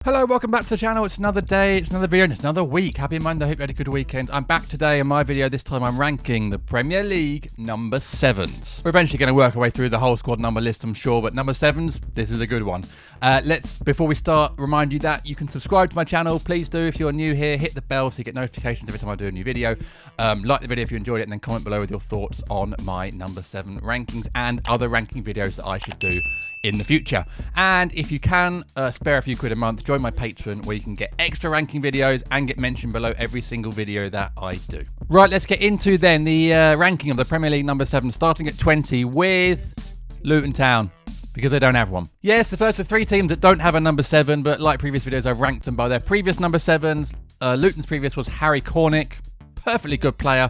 Hello, welcome back to the channel. It's another day, it's another video, and it's another week. Happy Monday, hope you had a good weekend. I'm back today in my video. This time I'm ranking the Premier League number 7s. We're eventually going to work our way through the whole squad number list, I'm sure, but number 7s, this is a good one. Before we start, remind you that you can subscribe to my channel. Please do if you're new here. Hit the bell so you get notifications every time I do a new video. Like the video if you enjoyed it, and then comment below with your thoughts on my number 7 rankings and other ranking videos that I should do in the future. And if you can spare a few quid a month, join my Patreon where you can get extra ranking videos and get mentioned below every single video that I do. Right, let's get into then the ranking of the Premier League number 7, starting at 20 with Luton Town, because they don't have one. Yes, the first of 3 teams that don't have a number 7, but like previous videos, I've ranked them by their previous number 7s. Luton's previous was Harry Cornick. Perfectly good player.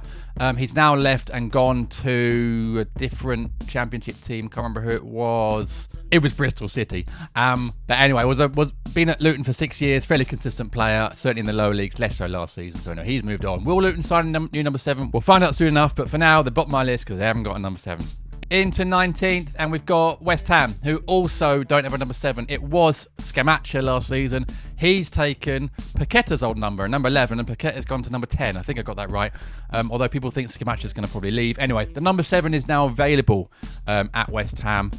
He's now left and gone to a different championship team. Can't remember who it was. It was Bristol City. But anyway, was been at Luton for 6 years. Fairly consistent player, certainly in the lower leagues. Less so last season. So no, he's moved on. Will Luton sign a new number 7? We'll find out soon enough. But for now, they're bottom of my list because they haven't got a number 7. Into 19th, and we've got West Ham, who also don't have a number 7. It was Scamacca last season. He's taken Paqueta's old number, number 11, and Paqueta's gone to number 10. I think I got that right. Although people think Scamacca's going to probably leave. Anyway, the number 7 is now available at West Ham.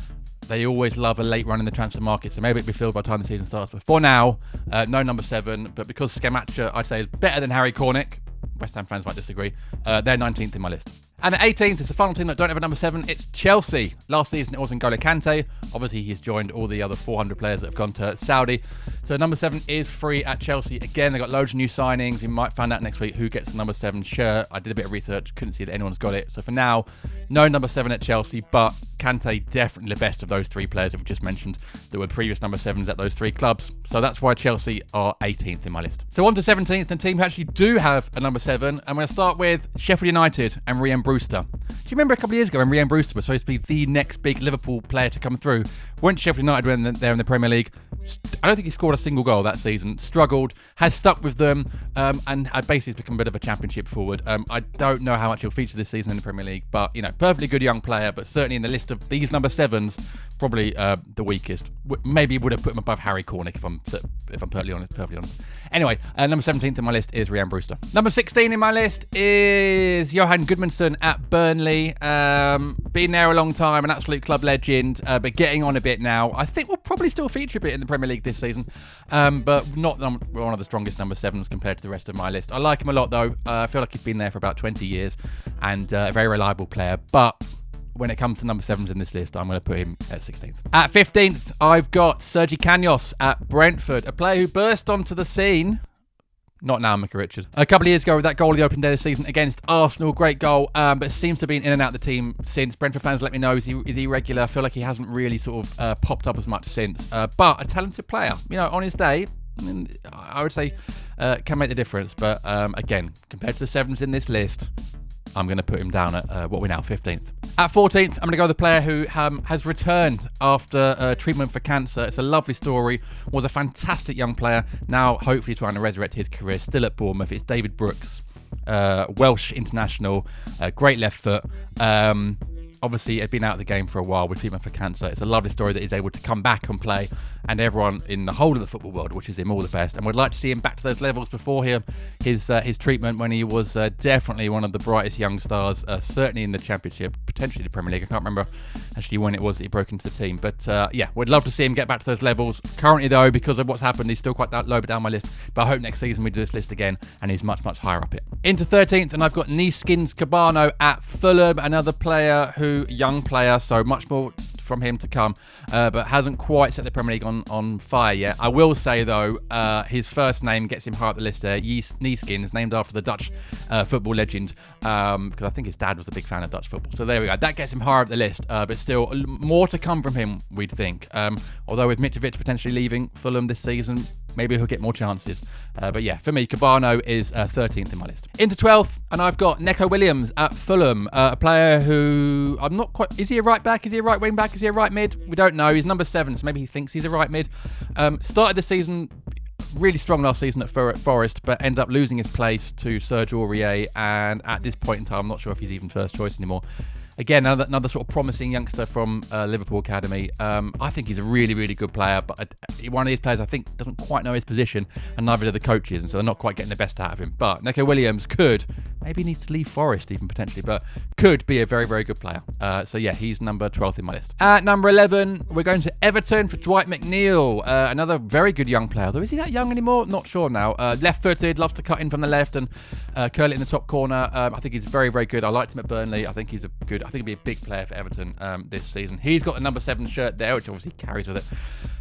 They always love a late run in the transfer market, so maybe it'll be filled by the time the season starts. But for now, no number 7. But because Scamacca, I'd say, is better than Harry Cornick, West Ham fans might disagree, they're 19th in my list. And at 18th, it's the final team that don't have a number 7. It's Chelsea. Last season, it was N'Golo Kante. Obviously, he's joined all the other 400 players that have gone to Saudi. So number 7 is free at Chelsea. Again, they've got loads of new signings. You might find out next week who gets the number 7 shirt. I did a bit of research. Couldn't see that anyone's got it. So for now, no number 7 at Chelsea. But Kante, definitely the best of those 3 players that we just mentioned that were previous number 7s at those 3 clubs. So that's why Chelsea are 18th in my list. So on to 17th, the team who actually do have a number 7. I'm going to start with Sheffield United and Rhian Brewster. Do you remember a couple of years ago when Rhian Brewster was supposed to be the next big Liverpool player to come through? Went to Sheffield United when they're in the Premier League. I don't think he scored a single goal that season. Struggled, has stuck with them, and basically has become a bit of a championship forward. I don't know how much he'll feature this season in the Premier League, but you know, perfectly good young player, but certainly in the list of these number 7s, probably the weakest. Maybe would have put him above Harry Cornick if I'm perfectly honest. Anyway, number 17th in my list is Rhian Brewster. Number 16 in my list is Johan Gudmundsson at Burnley. Been there a long time, an absolute club legend, but getting on a bit now. I think we'll probably still feature a bit in the Premier League this season, but not one of the strongest number 7s compared to the rest of my list. I like him a lot though. I feel like he's been there for about 20 years and a very reliable player, but when it comes to number 7s in this list, I'm going to put him at 16th. At 15th, I've got Sergi Canos at Brentford, a player who burst onto the scene. Not now, Micah Richards. A couple of years ago with that goal of the opening day of the season against Arsenal. Great goal, but seems to have been in and out of the team since. Brentford fans, let me know, is he regular? I feel like he hasn't really sort of popped up as much since. But a talented player. You know, on his day, I would say can make the difference. But again, compared to the 7s in this list, I'm going to put him down at what we're now, 15th. At 14th, I'm going to go with the player who has returned after treatment for cancer. It's a lovely story. Was a fantastic young player. Now, hopefully, trying to resurrect his career. Still at Bournemouth. It's David Brooks, Welsh international, great left foot. Obviously, had been out of the game for a while with treatment for cancer. It's a lovely story that he's able to come back and play, and everyone in the whole of the football world wishes him all the best. And would like to see him back to those levels before his treatment, when he was definitely one of the brightest young stars, certainly in the Championship, potentially the Premier League. I can't remember actually when it was that he broke into the team. But yeah, would love to see him get back to those levels. Currently, though, because of what's happened, he's still quite low down my list. But I hope next season we do this list again, and he's much, much higher up it. Into 13th, and I've got Neeskins Cabano at Fulham, another player young player, so much more from him to come, but hasn't quite set the Premier League on fire yet. I will say though, his first name gets him high up the list there. Neeskins, named after the Dutch football legend, because I think his dad was a big fan of Dutch football. So there we go. That gets him higher up the list, but still more to come from him, we'd think. Although with Mitrovic potentially leaving Fulham this season, maybe he'll get more chances. But yeah, for me, Cabano is 13th in my list. Into 12th, and I've got Neco Williams at Fulham, a player who I'm not quite... Is he a right back? Is he a right wing back? Is he a right mid? We don't know. He's number 7, so maybe he thinks he's a right mid. Started the season really strong last season at Forest, but ended up losing his place to Serge Aurier, and at this point in time, I'm not sure if he's even first choice anymore. Again, another sort of promising youngster from Liverpool Academy. I think he's a really, really good player, but one of these players I think doesn't quite know his position, and neither do the coaches, and so they're not quite getting the best out of him. But Neco Williams maybe needs to leave Forest even potentially, but could be a very, very good player. So yeah, he's number 12th in my list. At number 11, we're going to Everton for Dwight McNeil, another very good young player. Although, is he that young anymore? Not sure now. Left-footed, loves to cut in from the left and curl it in the top corner. I think he's very, very good. I liked him at Burnley. I think he'll be a big player for Everton this season. He's got the number 7 shirt there, which obviously carries with it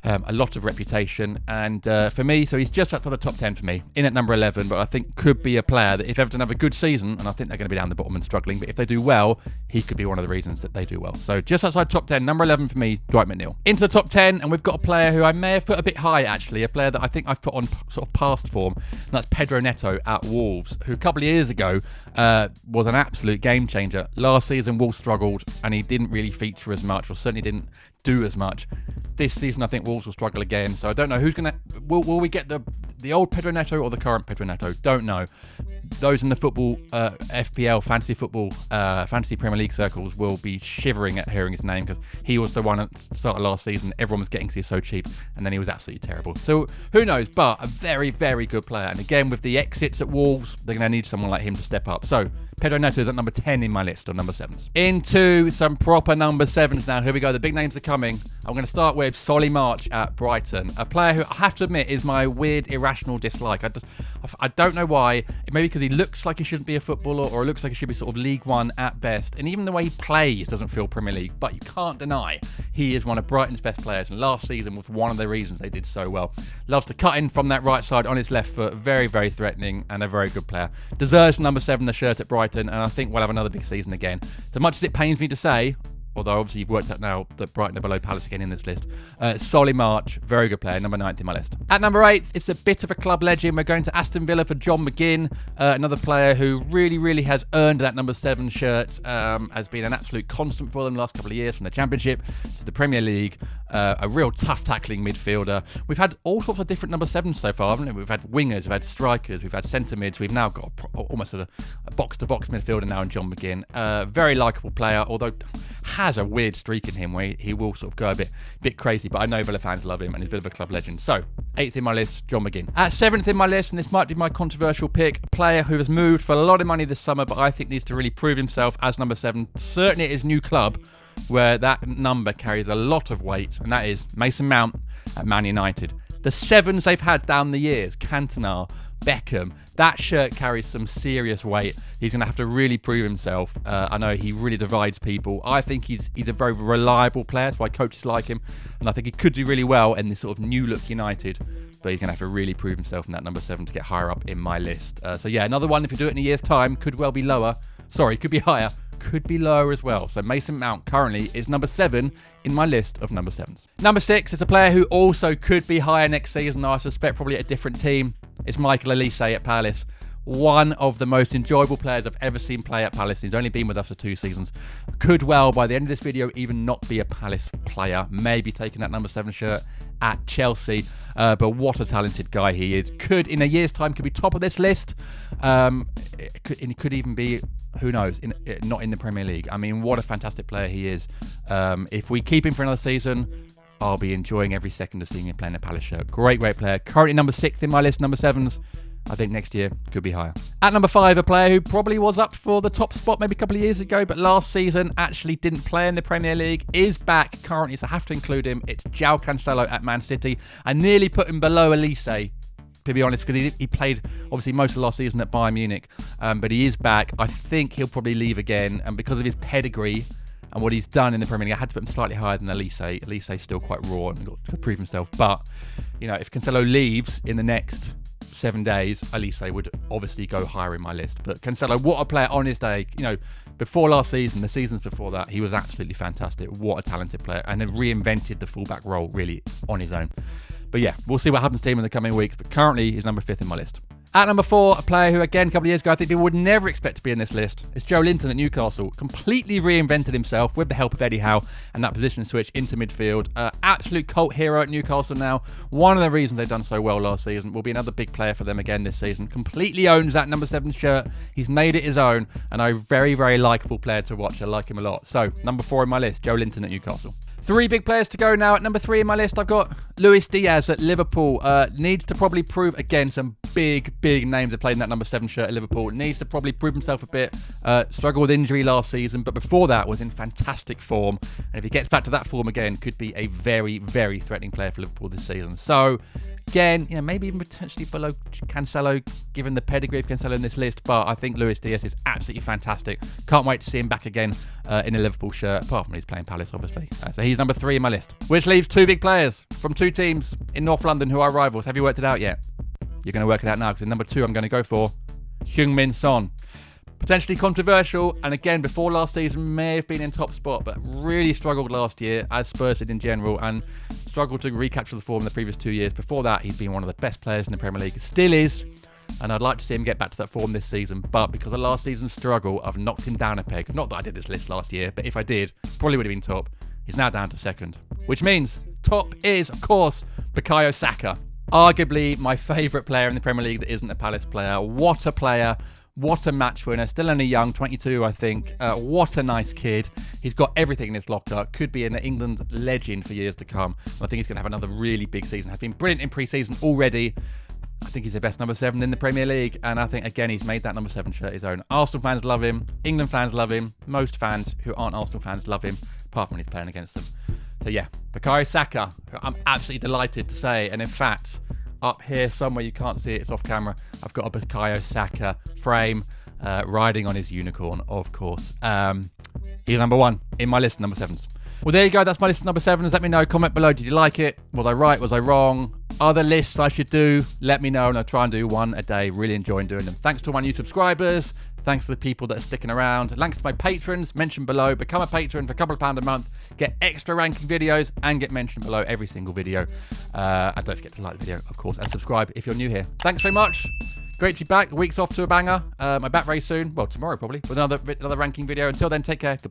a lot of reputation. And for me, so he's just outside the top 10 for me, in at number 11, but I think could be a player that if Everton have a good season, and I think they're going to be down the bottom and struggling, but if they do well, he could be one of the reasons that they do well. So just outside top 10, number 11 for me, Dwight McNeil. Into the top 10, and we've got a player who I may have put a bit high, actually, a player that I think I've put on sort of past form, and that's Pedro Neto at Wolves, who a couple of years ago was an absolute game changer. Last season, Wolves struggled, and he didn't really feature as much, or certainly didn't do as much. This season, I think Wolves will struggle again, so I don't know who's going to... Will we get the old Pedro Neto or the current Pedro Neto? Don't know. Those in the football, FPL, fantasy football, fantasy Premier League circles will be shivering at hearing his name, because he was the one at the start of last season. Everyone was getting because he's so cheap, and then he was absolutely terrible. So who knows, but a very, very good player. And again, with the exits at Wolves, they're going to need someone like him to step up. So Pedro Neto is at number 10 in my list of number 7s. Into some proper number 7s now. Here we go. The big names are coming. I'm going to start with Solly March at Brighton, a player who I have to admit is my weird, irrational dislike. I don't know why. Maybe because he looks like he shouldn't be a footballer, or looks like he should be sort of League One at best. And even the way he plays doesn't feel Premier League. But you can't deny he is one of Brighton's best players. And last season was one of the reasons they did so well. Loves to cut in from that right side on his left foot. Very, very threatening and a very good player. Deserves number 7, the shirt at Brighton. And I think we'll have another big season again. So much as it pains me to say, although obviously you've worked out now that Brighton are below Palace again in this list. Solly March, very good player, number 9th in my list. At number 8, it's a bit of a club legend. We're going to Aston Villa for John McGinn, another player who really, really has earned that number 7 shirt, has been an absolute constant for them the last couple of years, from the Championship to the Premier League. A real tough tackling midfielder. We've had all sorts of different number 7s so far, haven't we? We've had wingers, we've had strikers, we've had centre mids. We've now got almost a box-to-box midfielder now in John McGinn. Very likeable player, although has a weird streak in him where he will sort of go a bit crazy, but I know Villa fans love him and he's a bit of a club legend. So 8th in my list, John McGinn. At 7th in my list, and this might be my controversial pick, a player who has moved for a lot of money this summer, but I think needs to really prove himself as number 7, certainly at his new club, where that number carries a lot of weight, and that is Mason Mount at Man United. The 7s they've had down the years, Cantona, Beckham, that shirt carries some serious weight. He's going to have to really prove himself. I know he really divides people. I think he's a very reliable player. That's why coaches like him. And I think he could do really well in this sort of new look United. But he's going to have to really prove himself in that number 7 to get higher up in my list. So yeah, another one, if you do it in a year's time, could well be lower. Sorry, could be higher. Could be lower as well. So Mason Mount currently is number 7 in my list of number 7s. Number 6 is a player who also could be higher next season. I suspect probably at a different team. It's Michael Elise at Palace. One of the most enjoyable players I've ever seen play at Palace. He's only been with us for 2 seasons. Could well, by the end of this video, even not be a Palace player. Maybe taking that number 7 shirt at Chelsea. But what a talented guy he is. Could, in a year's time, could be top of this list. It could even be, who knows, not in the Premier League. I mean, what a fantastic player he is. If we keep him for another season, I'll be enjoying every second of seeing him playing a Palace shirt. Great player. Currently number 6 in my list, number 7s. I think next year could be higher. At number 5, a player who probably was up for the top spot maybe a couple of years ago, but last season actually didn't play in the Premier League, is back currently, so I have to include him. It's João Cancelo at Man City. I nearly put him below Elise, to be honest, because he played obviously most of last season at Bayern Munich, but he is back. I think he'll probably leave again, and because of his pedigree and what he's done in the Premier League, I had to put him slightly higher than Elise. Elise's still quite raw and got to prove himself, but you know, if Cancelo leaves in the next 7 days, Elise would obviously go higher in my list. But Cancelo, what a player on his day. You know, before last season, the seasons before that, he was absolutely fantastic. What a talented player, and then reinvented the fullback role really on his own. But yeah, we'll see what happens to him in the coming weeks. But currently, he's number 5th in my list. At number 4, a player who, again, a couple of years ago, I think people would never expect to be in this list. It's Joe Linton at Newcastle. Completely reinvented himself with the help of Eddie Howe and that position switch into midfield. Absolute cult hero at Newcastle now. One of the reasons they've done so well last season. Will be another big player for them again this season. Completely owns that number 7 shirt. He's made it his own, and a very, very likeable player to watch. I like him a lot. So, number 4 in my list, Joe Linton at Newcastle. 3 big players to go now. At number 3 in my list, I've got Luis Diaz at Liverpool. Needs to probably prove, again, some big names have played in that number 7 shirt at Liverpool. Needs to probably prove himself a bit. Struggled with injury last season, but before that was in fantastic form. And if he gets back to that form again, could be a very, very threatening player for Liverpool this season. So, again, maybe even potentially below Cancelo, given the pedigree of Cancelo in this list. But I think Luis Diaz is absolutely fantastic. Can't wait to see him back again in a Liverpool shirt, apart from when he's playing Palace, obviously. So he's number 3 in my list. Which leaves 2 big players from 2 teams in North London who are rivals. Have you worked it out yet? You're going to work it out now, because in number 2, I'm going to go for Heung-min Son. Potentially controversial, and again, before last season, may have been in top spot, but really struggled last year, as Spurs did in general, and struggled to recapture the form in the previous 2 years. Before that, he's been one of the best players in the Premier League. Still is, and I'd like to see him get back to that form this season, but because of last season's struggle, I've knocked him down a peg. Not that I did this list last year, but if I did, probably would have been top. He's now down to 2nd, which means top is, of course, Bukayo Saka. Arguably my favourite player in the Premier League that isn't a Palace player. What a player. What a match winner. Still only young, 22, I think. What a nice kid. He's got everything in his locker. Could be an England legend for years to come. I think he's going to have another really big season. Has been brilliant in pre-season already. I think he's the best number 7 in the Premier League. And I think, again, he's made that number 7 shirt his own. Arsenal fans love him. England fans love him. Most fans who aren't Arsenal fans love him, apart from when he's playing against them. So, yeah, Bukayo Saka, who I'm absolutely delighted to say. And in fact, up here somewhere, you can't see it, it's off camera, I've got a Bukayo Saka frame riding on his unicorn, of course. He's number 1 in my list of number 7s. Well, there you go. That's my list of number 7s. Let me know. Comment below. Did you like it? Was I right? Was I wrong? Other lists I should do? Let me know, and I'll try and do one a day. Really enjoying doing them. Thanks to all my new subscribers. Thanks to the people that are sticking around. Thanks to my patrons mentioned below. Become a patron for a couple of £2 a month. Get extra ranking videos and get mentioned below every single video. And don't forget to like the video, of course, and subscribe if you're new here. Thanks very much. Great to be back. The week's off to a banger. I'm back very soon. Well, tomorrow probably with another ranking video. Until then, take care. Goodbye.